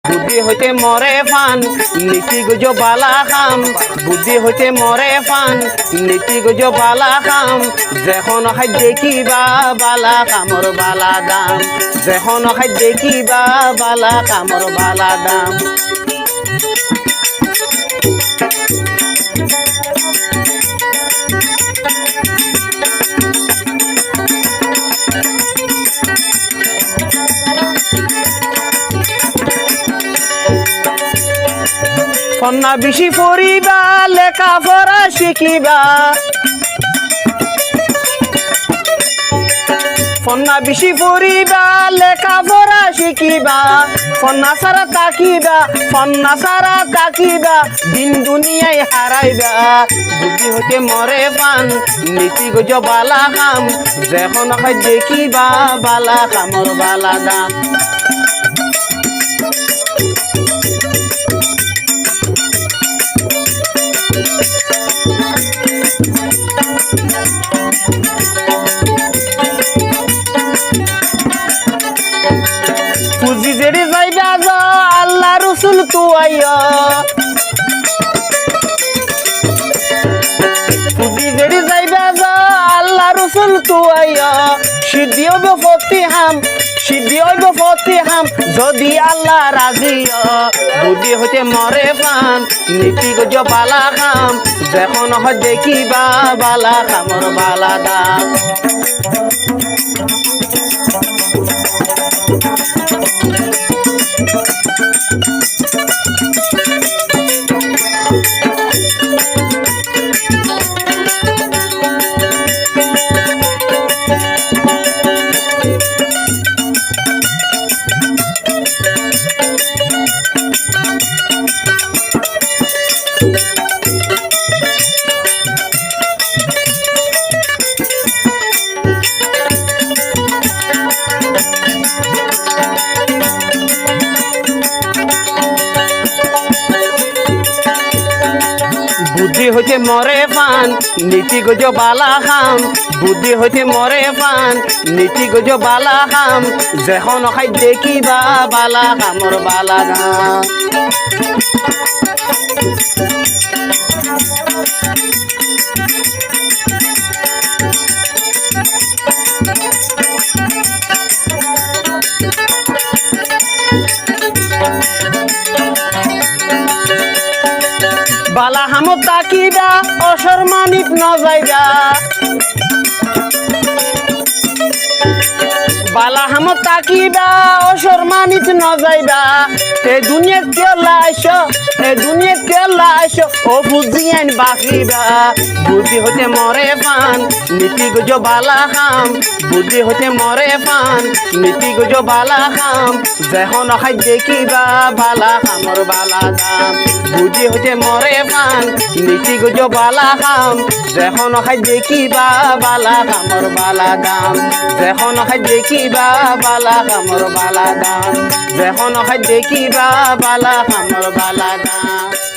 বুদ্ধি হইতে মরে ফান নীতি গুজো বালা খাম বুদ্ধি হইতে মরে ফান নীতি গুজো বালা খাম যেখন খাই দেখিবা বালা কামর বালা দাম যেখন খাই দেখিবা বালা কামর বালা দাম ফন্না বেশি পড়িবা লেখা পড়া শিখিবা ফন্না বেশি পড়িবা লেখা পড়া শিখিবা ফন্না সারা তাকিবা দিন দুনিয়ায় হারাইবা বুদ্ধি হতে মরে পান নীতি গুজ বালা খাম যখন খাই দেখিবা বালা কামর বালা দাম পুঁজি যেড়ে যাইবা যা আল্লাহ রসুল তু আইয়া পুঁজি যেড়ে যাইবা যা আল্লাহ রসুল তু আইয়া সিদ্ধি হইব ফতি হাম যদি আল্লাহ রাজি বুদ্ধি হইতে মরে পান নীতি গুজ বালা খাম যখন হয় দেখিবা বালা কামর বালা দাম বুদ্ধি হইতে মরে পান নীতি গুজ বালা খাম বুদ্ধি হইতে মরে পান নীতি গুজ বালা খাম যখন খাই দেখিবা বালা কামর বালা দাম বালা হামত তাকিবা অসম্মানিত ন যাইবা বালা হামত তাকিবা অসম্মানিত ন যাইবা তে দুনিয়া কে লাইছো ও বুদ্ধি আইন বাকিবা বুদ্ধি হতে মরে পান নীতি গুজ বালা খাম বুদ্ধি হতে মরে পান নীতি গুজ বালা খাম যখন খাই দেখিবা বালা কামর বালা দাম বুদ্ধি হতে মরে পান নীতি গুজ বালা খাম যখন খাই দেখিবা বালা কামর বালা দাম যখন খাই দেখিবা বালা কামর বালা দাম যখন খাই দেখিবা বালা কামর বালা দাম